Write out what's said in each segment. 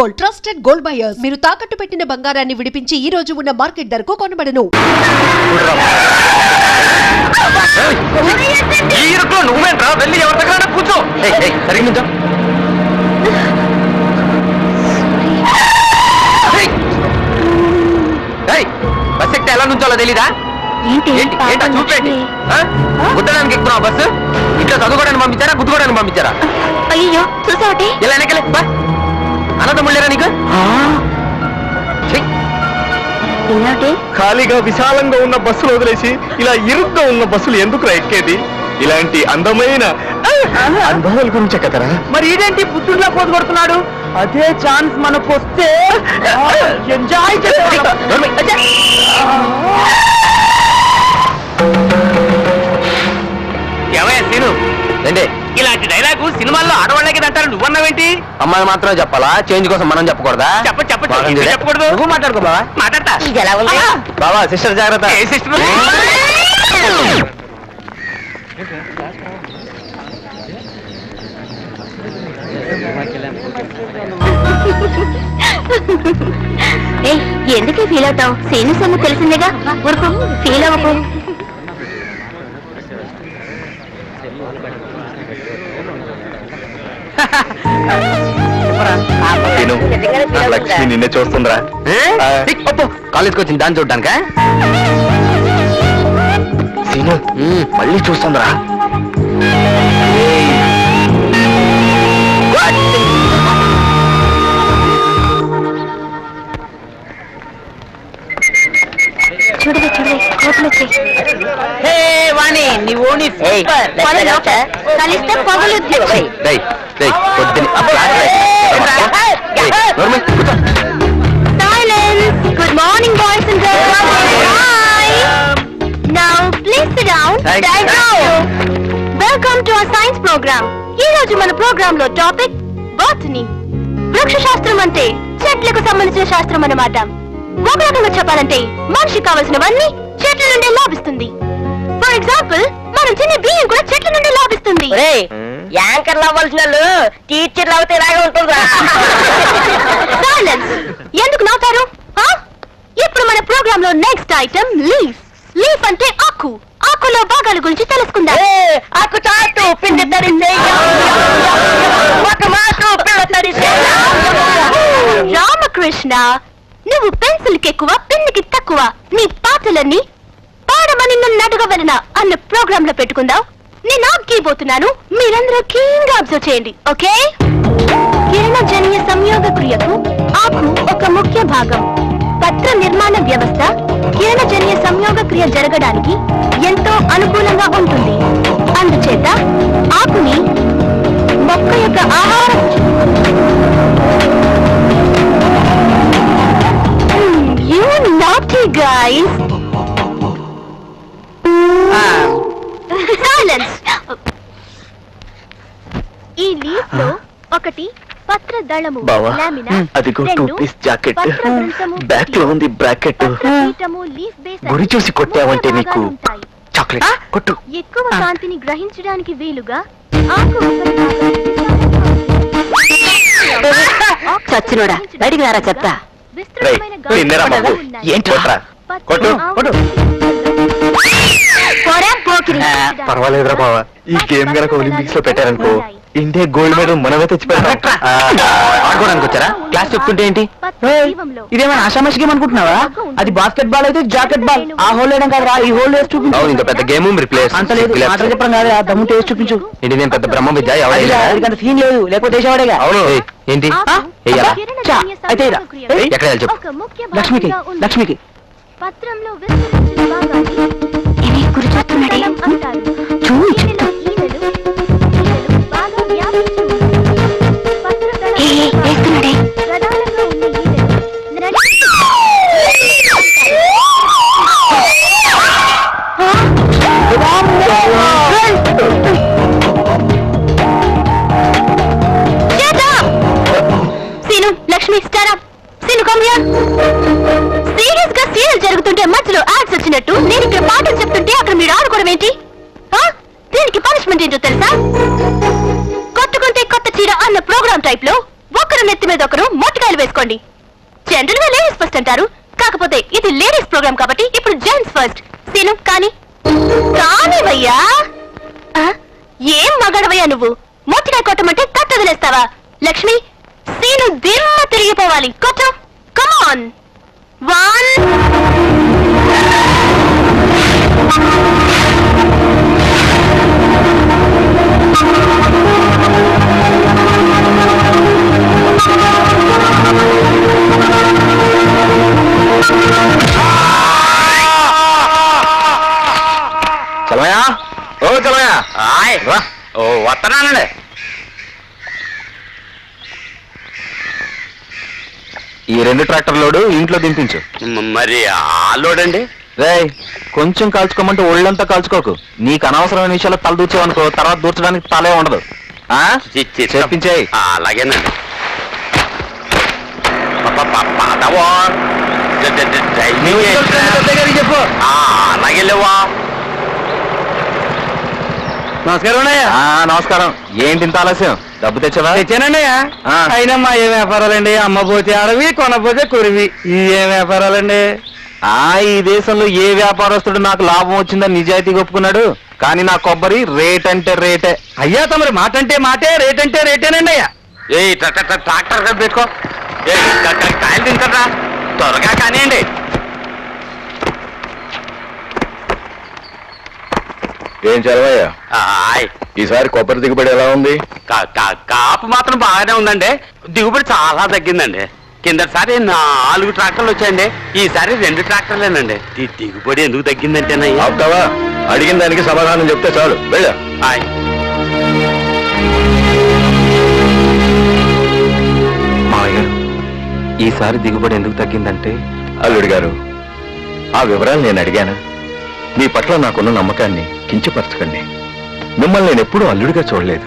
Gold, trusted gold buyers. మీరు తాకట్టు పెట్టిన బంగారాన్ని విడిపించి ఈ రోజు ఉన్న మార్కెట్ ధరకు కొనబడను. బస్ ఎక్కితే ఎలా నుంచోలో తెలీదా? చూపేంటి గుద్దడానికి ఎక్కుతున్నావు బస్సు? ఇంట్లో చదువుకోవడానికి పంపించారా, గుద్దుకోవడానికి పంపించారా? అయ్యో చూసావటి ఇలా వెనకలే అన్నదమ్ముళ్ళేరా నీకు? ఖాళీగా విశాలంగా ఉన్న బస్సులు వదిలేసి ఇలా ఇరుగ్గా ఉన్న బస్సులు ఎందుకు ఎక్కేది? ఇలాంటి అందమైన అనుభవాల గురించే కదరా. మరి ఇదేంటి పుత్తూరులో పోటు కొడుతున్నాడు? అదే ఛాన్స్ మనకు వస్తే ఎంజాయ్ ఏమయ్యా సీను, ఏంటి ఇలాంటి డైలాగు సినిమాల్లో ఆడవాళ్ళకి అంటారు, నువ్వన్నావేంటి? అమ్మాయి మాత్రమే చెప్పాలా? చేంజ్ కోసం మనం చెప్పకూడదా? చెప్పకూడదు. నువ్వు మాట్లాడుకో బావా. మాట్లాడతా. బావా సిస్టర్ జాగ్రత్త. ఏ సిస్టర్? ఎందుకే ఫీల్ అవుతావు? సీను సొమ్ము తెలిసిందేగా, ఊరుకో, ఫీల్ అవ్వకు. లక్ష్మి నిన్నే చూస్తుందిరా. కాలేజ్కి వచ్చింది దాన్ని చూడ్డానికా? సీను మళ్ళీ చూస్తుందిరా. చూడవే చూడవే, కోపలు వచ్చాయి. కలిస్తే పొగలుద్ది. Silence. Good morning, boys and girls. Hi. Now, please sit down. Thank you. Welcome to our science program. ఈ రోజు మన ప్రోగ్రామ్ లో టాపిక్ బోటనీ. వృక్ష శాస్త్రం అంటే చెట్లకు సంబంధించిన శాస్త్రం అన్నమాట. ఒక రకంగా చెప్పాలంటే మనిషికి కావలసినవన్నీ చెట్ల నుండి లాభిస్తుంది. ఫర్ ఎగ్జాంపుల్, మనం తినే బియ్యం కూడా చెట్ల నుండి లాభిస్తుంది. యాంకర్లు అవ్వాల్సిన వాళ్ళు టీచర్లు అవుతే ఇలాగే ఉంటుందా? సైలెన్స్. ఎందుకు నవ్వుతారు? ఇప్పుడు మన ప్రోగ్రామ్ లో నెక్స్ట్ ఐటమ్ లీఫ్. లీఫ్ అంటే ఆకు. ఆకులో భాగాల గురించి తెలుసుకుందాం. ఆకు చాటు పిండి తడిసే ఒక మాకు పిల్ల తడిసే. రామకృష్ణ, నువ్వు పెన్సిల్ కి ఎక్కువ, పిన్నికి తక్కువ. నీ పాటలన్నీ పాడమని నన్ను అడగవలన అన్న ప్రోగ్రామ్ లో పెట్టుకుందాం. నేను ఆగిపోతున్నాను, మీరందరూ కీన్గా అబ్జర్వ్ చేయండి, ఓకే? కిరణజన్య సంయోగ క్రియకు ఆకు ఒక ముఖ్య భాగం. పత్ర నిర్మాణ వ్యవస్థ కిరణజన్య సంయోగ క్రియ జరగడానికి ఎంతో అనుకూలంగా ఉంటుంది. అందుచేత ఆకుని మొక్క యొక్క ఆహారం. You naughty guys. Silence. ఈ లీఫ్ లో ఒకటి పత్ర దళము, లామినా. అదిగో 2 పీస్ జాకెట్. బ్యాక్ లో ఉంది బ్రాకెట్. గురి చూసి కొట్టావంటే నీకు చాక్లెట్ కొట్టు. ఎక్కువ కాంతిని గ్రహించడానికి వీలుగా ఆకు చచ్చినోడా, బయటికి రారా చెప్తా. పర్వాలేదురా బావా, ఈ గేమ్ గనక ఒలింపిక్స్ లో పెట్టారనుకో, ఇండియా గోల్డ్ మెడల్ మనమే తెచ్చిపెట్టాం. ఆడుకోవడానికి వచ్చారా? క్లాస్ చెప్తుంటే ఏంటి? ఇదేమైనా ఆషామాషి గేమ్ అనుకుంటున్నావా? అది బాస్కెట్ బాల్ అయితే జాకెట్ బాల్. ఆ హోల్ వేయడం కాదురా, ఈ హోల్ వేసి చూపించు. అవును, ఇంత పెద్ద గేమ్ రిప్లేస్ అంత లేదు, మాటలు చెప్పడం కాదు, ఆ దమ్ము టేస్ట్ చూపించు. ఏంటి నేను పెద్ద బ్రహ్మ విద్య? అంత సీన్ లేదు, లేకపోతే వేసేవాడేగా. అవును. ఏంటి అయితే ఎక్కడ చెప్పు. లక్ష్మికి లక్ష్మికి పత్రంలో విస్తరించిన భాగాన్ని ఇవి గురిచొస్తున్నాడే అంటారు. ఈనెలో ఈనెలు బాగా వ్యాపించి ఉంటుంది. పత్రదళం ప్రధానంగా ఉన్న Seenu, Lakshmi, star up. Seenu, come here. Serious గా సీరియల్ జరుగుతుంటే మధ్యలో యాడ్స్ వచ్చినట్టు నేను ఇక్కడ పాటలు చెప్తుంటే అక్కడ మీరు ఆడుకోవడం ఏంటి? దీనికి పనిష్మెంట్ ఏంటో తెలుసా? కొట్టుకుంటే కొత్త చీర అన్న ప్రోగ్రామ్ టైప్ లో ఒకరు నెత్తి మీద ఒకరు మొట్టికాయలు వేసుకోండి. జనరల్ గా లేడీస్ ఫస్ట్ అంటారు, కాకపోతే ఇది లేడీస్ ప్రోగ్రామ్ కాబట్టి ఇప్పుడు జెంట్స్ ఫస్ట్. సీను కానీ కానివయ్యా. ఏం మగాడవయ్యా నువ్వు? మొట్టికాయ కొట్టమంటే కట్ట వదిలేస్తావా? లక్ష్మి, సీను దిమ్మ తిరిగిపోవాలి. కొట్టు, కమాన్. 1 చలమయ్యా, ఓ చలమయ్యా, రా. ఓ వస్తున్నానండి. ఈ 2 ట్రాక్టర్ లోడు ఇంట్లో దింపించు. మరి ఆ లోడ్ అండి? రేయ్, కొంచెం కాల్చుకోమంటే ఒళ్ళంతా కాల్చుకోకు. నీకు అనవసరమైన విషయాలు తల దూర్చావనుకో, తర్వాత దూర్చడానికి తలే ఉండదు. చెప్పించేయి. అలాగేనండి. చెప్పు. అలాగే లేవా? నమస్కారం అన్నయ్య. నమస్కారం. ఏంటి ఇంత ఆలస్యం? డబ్బు తెచ్చావా? తెచ్చానన్నయ్య. ఆ. అయినా మా ఏ వ్యాపారాలండి? అమ్మపోతే అడవి, కొనపోతే కురివి. ఈ ఏ వ్యాపారాలండి? ఈ దేశంలో ఏ వ్యాపారస్తుడు నాకు లాభం వచ్చిందని నిజాయితీగా ఒప్పుకున్నాడు? కానీ నా కొబ్బరి రేట్ అంటే రేటే. అయ్యా తమరి మాట అంటే మాటే, రేట్ అంటే రేటేనండి అయ్యా. ఏ ట్రాక్టర్ కదా పెట్టుకో. కాయలు తింటారా? త్వరగా కానివ్వండి. ఏం చదవయ్యా, ఈసారి కొబ్బరి దిగుబడి ఎలా ఉంది? కాపు మాత్రం బాగానే ఉందండి. దిగుబడి చాలా తగ్గిందండి. కిందసారి 4 ట్రాక్టర్లు వచ్చాయండి, ఈసారి 2 ట్రాక్టర్లేనండి. దిగుబడి ఎందుకు తగ్గిందంటేనయ్యా? అవుతావా? అడిగిన దానికి సమాధానం చెప్తే చాలు. వెళ్ళా. మామయ్య గారు, ఈసారి దిగుబడి ఎందుకు తగ్గిందంటే? అల్లుడి గారు, ఆ వివరాలు నేను అడిగాను. మీ పట్ల నాకున్న నమ్మకాన్ని కించపరచకండి. మిమ్మల్ని నేను ఎప్పుడూ అల్లుడిగా చూడలేదు,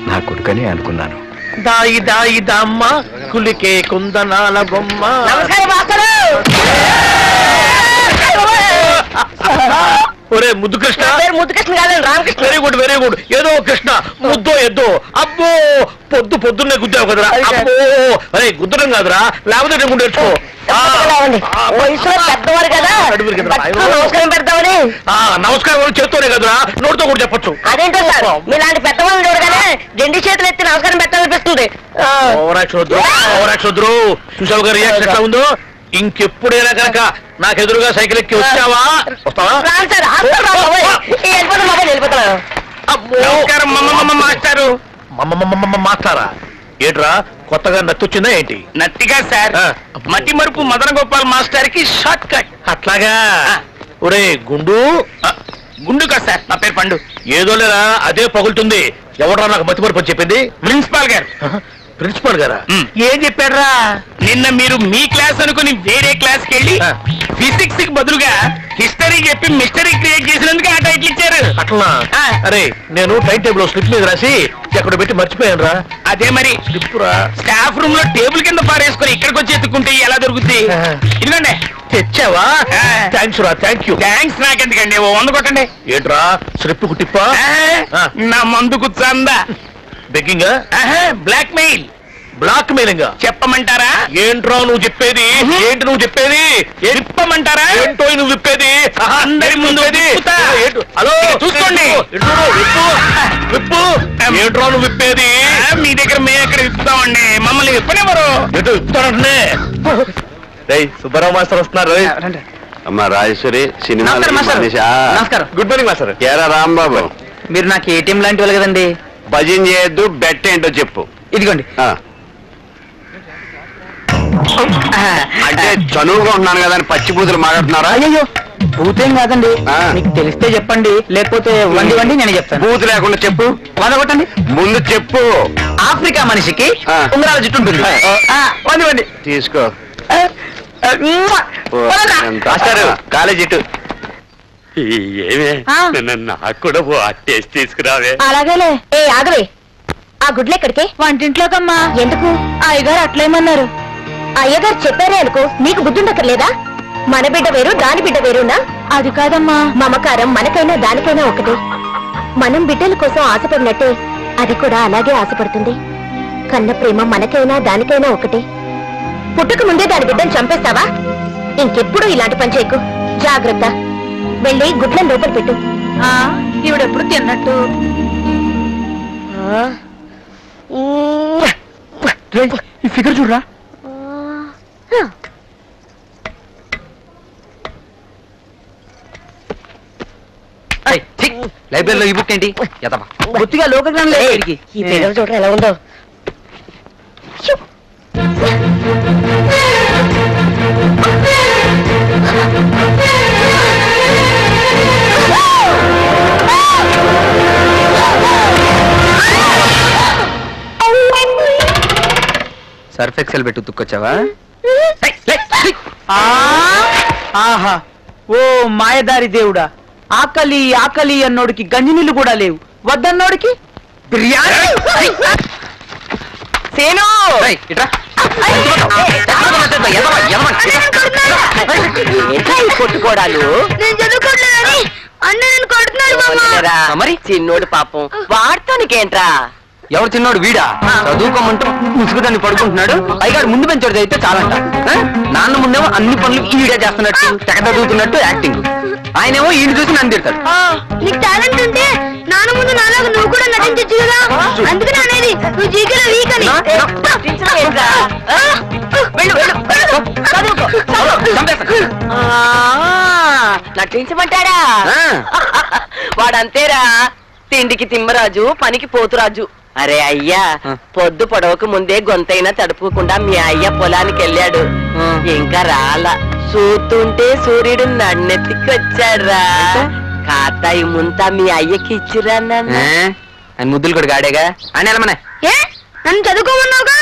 నా కొడుకని అనుకున్నాను. దాయి దాయి దమ్మ కులికే కుందనాల బొమ్మ. నమస్కారం మాస్టరు. ఒరే ముద్దు కృష్ణ. పేరు ముద్దుకృష్ణ కాదండి, Ramakrishna. Very good, very good. ఏదో కృష్ణ, ముద్దో ఎద్దో. అబ్బో, పొద్దున్నే గుద్దావు కదరా. అబ్బో, అరే గుద్దడం కాదురా, లేకపోతే నేను గుండెచ్చుకో. వయసులో పెద్దవారు కదా, నమస్కారం పెడతామని. నమస్కారం చేత్తోనే కదరా, నోటితో కూడా చెప్పొచ్చు. అదేంటో సార్, మీలాంటి పెద్దవాళ్ళు చూడగానే 2 చేతులు ఎత్తి నమస్కారం పెట్టాలనిపిస్తుంది. ఓవరాక్షోద్రు. చూసావు గారు రియాక్షన్ ఎట్లా ఉందో? ఇంకెప్పుడైనా కనుక నాకెదురుగా సైకిల్ ఎక్కి వచ్చావా? వస్తావా? రాను సార్, వెళ్ళిపోతాను మొబైల్, వెళ్ళిపోతాను. నమస్కారం మాస్టారు. మాస్టారా? ఏట్రా, కొత్తగా నచ్చొచ్చిందా ఏంటి? నత్తిగా సార్, మట్టి మరుపు మదన గోపాల్ మాస్టర్ కి షార్ట్ కట్. అట్లాగా. ఒరే గుండు. గుండు కాదు సార్, నా పేరు పండు. ఏదో లేరా, అదే పగులుతుంది. ఎవడరా నాకు మతి మరుపు చెప్పింది? ప్రిన్సిపాల్ గారు. ప్రిన్సిపల్ గారా? ఏం చెప్పాడ్రా? నిన్న మీరు మీ క్లాస్ అనుకుని వేరే క్లాస్ కి వెళ్ళి ఫిజిక్స్ కి బదులుగా హిస్టరీ చెప్పి మిస్టరీ క్రియేట్ చేసినందుకు ఆ టైటిల్ ఇచ్చారు. అట్లా? అరే, నేను టైం టేబుల్ స్లిప్ మీద రాసి ఎక్కడ పెట్టి మర్చిపోయాను రా. అదే మరి స్లిప్ రా. స్టాఫ్ రూమ్ లో టేబుల్ కింద పారేసుకొని ఇక్కడికి వచ్చి ఎత్తుకుంటే ఎలా దొరుకుతుంది? ఇదిగోండి. తెచ్చావా? థ్యాంక్స్ రా, థ్యాంక్ యూ. థ్యాంక్స్ నాకెందుకండి, ఓ 100 కొట్టండి. ఏంట్రా, స్లిప్ కు టిప్పా? నా మందుకు చందా. Begging? Blackmail. Blackmailing చెప్పమంటారా? ఏంట్రా నువ్వు చెప్పేది? ఏంటి నువ్వు చెప్పేది? చెప్పమంటారా? ఏంటో నువ్వు విప్పేది? అందరి ముందు విప్పుతా. హలో, చూసుకోండి. విప్పు. ఏంట్రా నువ్వు విప్పేది? మీ దగ్గర మేము ఎక్కడ విప్పుతామండి, మమ్మల్ని విప్పనివ్వరు. ఎటు విప్పుతానంటే? సుబ్బారావు మాస్టర్ వస్తున్నారు. అమ్మా రాజేశ్వరి, సినిమా నమస్కారం. Good morning master. ఏరా రాంబాబు, మీరు నాకు ఏటీఎం లాంటి వాళ్ళు కదండి. భజన చేయొద్దు, బెట్ ఏంటో చెప్పు. ఇదిగోండి. అంటే చనువుగా ఉన్నాను కదా అని పచ్చి బూతులు మాట్లాడుతున్నారా? అయ్యో, బూతేం కాదండి. ఆ. మీకు తెలిస్తే చెప్పండి, లేకపోతే వండి నేను చెప్తాను. బూతు లేకుండా చెప్పు. కొట్టండి. ముందు చెప్పు. ఆఫ్రికా మనిషికి ఆ. ఉంగరాల జుట్టు ఉంటుంది. వండి. తీసుకో. ఎంత మాస్టారు, కాలేజ్ ఇటు. ఏమే, నాకు కూడా టేస్ట్ తీసుకురావే. అలాగేలే. ఏ ఆగవే, ఆ గుడ్లు ఎక్కడికి? వంటింట్లోకమ్మా. ఎందుకు? అయ్యగారు అట్లేమన్నారు. అయ్యగారు చెప్పారే అనుకో, నీకు బుద్ధుండక్కర్లేదా? మన బిడ్డ వేరు, దాని బిడ్డ వేరునా? అది కాదమ్మా. మమకారం మనకైనా దానికైనా ఒకటి. మనం బిడ్డల కోసం ఆశపడినట్టే అది కూడా అలాగే ఆశపడుతుంది. కన్న ప్రేమ మనకైనా దానికైనా ఒకటే. పుట్టక ముందే దాని బిడ్డను చంపేస్తావా? ఇంకెప్పుడు ఇలాంటి పని చేయకు. జాగ్రత్త. వెళ్ళి గుడ్లను లోపల పెట్టు. ఈవిడెప్పుడు తిన్నట్టు. ఈ ఫిగర్ చూడరా. లైబ్రరీలో ఈ బుక్ ఏంటి? బొత్తిగా లోకజ్ఞానం లేదు. ఈ పేరు చూడరా ఎలా ఉందో. సర్ఫ్ ఎక్సెల్ పెట్టి ఉతుక్కొచ్చావా? ఆహా, ఓ మాయదారి దేవుడా, ఆకలి ఆకలి అన్నోడికి గంజినీళ్ళు కూడా లేవు, వద్దన్నోడికి బిర్యానీ. సేను కొట్టుకోడాలు మరి చిన్నోడు పాపం వాడుతానికేంట్రా? ఎవరు చిన్నోడు? వీడా చదువుకోమంటూ ముసుగుదాన్ని పడుకుంటున్నాడు. పైగాడు ముందు పెంచోడు అయితే చాలంట. నాన్న ముందేమో అన్ని పనులు ఈడే చేస్తున్నట్టు, తెగ చదువుతున్నట్టు యాక్టింగ్. ఆయనేమో ఈయన చూసి నన్ను తిడతాడు. నీకు టాలెంట్ ఉంటే నాన్న ముందు నాలాగా నువ్వు కూడా నటించచ్చు కదా. అందుకని అనేది నువ్వు జీకేలో వీక్ అని. నటించమంటాడా? వాడంతేరా, తిండికి తిమ్మరాజు, పనికి పోతురాజు. అరే అయ్యా, పొద్దు పొడవకు ముందే గొంతైనా తడుపుకుండా మీ అయ్య పొలానికి వెళ్ళాడు. ఇంకా రాలా. చూస్తుంటే సూర్యుడు నన్నెత్తికి వచ్చాడురా. కాతాయి ముంతా మీ అయ్యకి ఇచ్చిరా నాన్న. ఆయన ముద్దులు కూడా గాడేగా అని వెళ్ళమనే. నన్ను చదువుకోమన్నావుగా,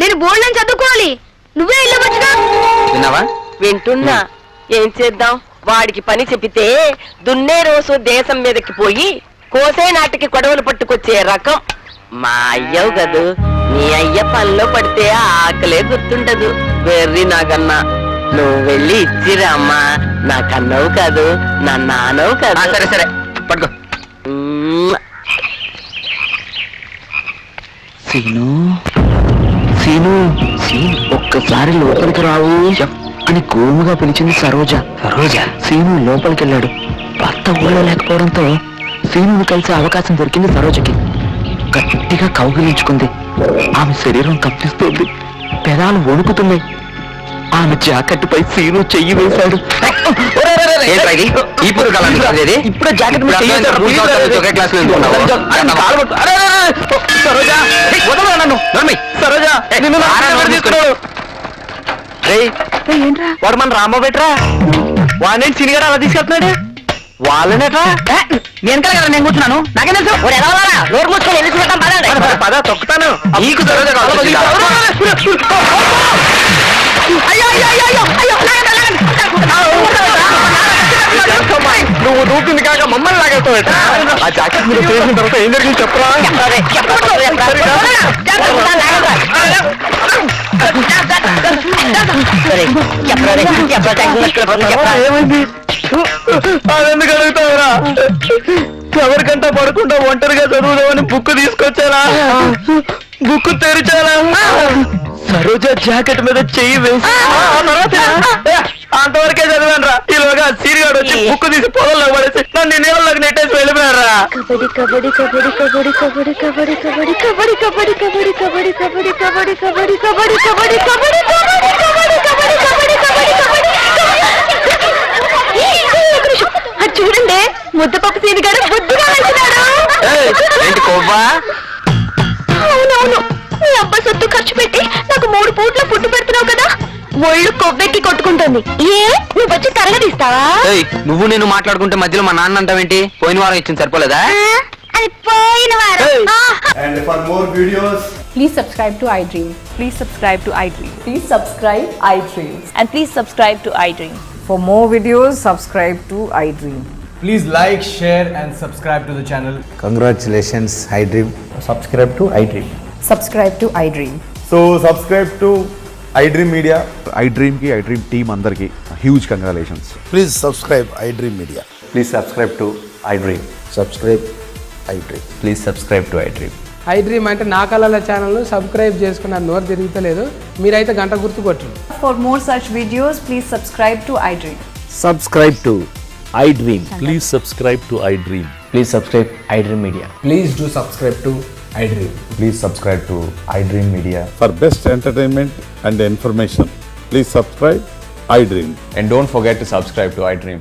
నేను బోర్డు అని చదువుకోవాలి. నువ్వే వెళ్ళవచ్చుగా. విన్నావా? వింటున్నా. ఏం చేద్దాం? వాడికి పని చెప్పితే దున్నే రోజు దేశం మీదకి పోయి కోసే నాటికి కొడవలు పట్టుకొచ్చే రకం మా అయ్యవు కదూ. నీ అయ్య పనిలో పడితే ఆకలే గుర్తుండదు. వెర్రి నాకన్నా. నువ్వు వెళ్ళి ఇచ్చిరా అమ్మా. నా కన్నవు కాదు, నా నాన్నవు కాదు. సరే సరే పట్టుకో. సీను సీను సీను, ఒక్కసారి లోపలికి రావు అని గోముగా పిలిచింది సరోజ. సీను లోపలికి వెళ్ళాడు. భర్త ఊళ్ళో లేకపోవడంతో సీనుని కలిసే అవకాశం దొరికింది సరోజకి. గట్టిగా కౌగిలించుకుంది. ఆమె శరీరం కంపిస్తోంది, పెదాలు వణుకుతున్నాయి. ఆమె జాకెట్ పై సీను చెయ్యి వేశాడు. ఇప్పుడు జాకెట్ వాడు మన రామ బెట్రా. వాడిని సినిగాడు అలా తీసుకెళ్తున్నాడు. వాళ్ళనేట్రా నేను కదా నేను కూర్చున్నాను. నాకేం తెలుసు? నోరు మూసుకొని ఎందుకు పద తొక్కుతాను. నీకు నువ్వు దూకింది కాక మమ్మల్ని లాగేస్తావు. ఆ జాకెట్ మీరు చేసిన తర్వాత ఏం జరిగింది చెప్పరా? ఏమైంది? అదెందుకు అడుగుతావురా? ఎవరికంటా పడకుండా ఒంటరిగా చదువుదామని బుక్ తీసుకొచ్చారా? బుక్ తెరిచారా? సరోజ జాకెట్ మీద చెయ్యి వేసి అంతవరకే చదివాను రా. ఈలోగా సీరిగాడు వచ్చి బుక్ తీసి పొలంలో పడేసి నన్ను నీళ్ళలోకి నెట్టేసి వెళ్ళిపోయారా. కబడ్డీ కబడ్డీ కబడ్డీ కబడ్డీ కబడ్డీ కబడ్డీ కబడ్డీ కబడ్డీ కబడ్డీ కబడ్డీ కబడ్డీ కబడ్డీ కబడ్డీ కబడ్డీ కబడ్డీ కబడ్డీ చూడండి, ముద్దపప్పు సీని గారు బుద్ధిగా వెళ్తున్నాడు. ఏంటి కొవ్వా? అవునవును, నీ అబ్బా సొత్తు ఖర్చు పెట్టి నాకు 3 పూట్ల ఫుడ్ పెడుతున్నావు కదా, ఒళ్ళు కొవ్వెక్కి కొట్టుకుంటుంది. ఏ నువ్వు వచ్చి తరగదిస్తావా? నువ్వు నేను మాట్లాడుకుంటే మధ్యలో మా నాన్న అంటావేంటి? పోయిన వారం ఇచ్చింది సరిపోలేదా? అది పోయిన వారం. And for more videos, please subscribe to iDream. Please subscribe to iDream. Please subscribe iDream. And please subscribe to iDream. For more videos, subscribe to iDream. please like, share and subscribe to the channel. Congratulations, iDream. Subscribe to iDream. Subscribe to iDream. So subscribe to iDream Media. iDream ki iDream team andarki huge congratulations. Please subscribe iDream Media. Please subscribe to iDream. Subscribe iDream. Please subscribe to iDream. I dream అంటే నా కళల ఛానల్ను subscribe చేసుకున్న నోరు తిరుగుతలేదు. మీరైతే గంట గుర్తు కొట్టండి. For more such videos, please subscribe to iDream. Subscribe to iDream. Please subscribe to iDream. Please subscribe iDream Media. Please do subscribe to iDream. Please subscribe to iDream Media. For best entertainment and information, please subscribe iDream. And don't forget to subscribe to iDream.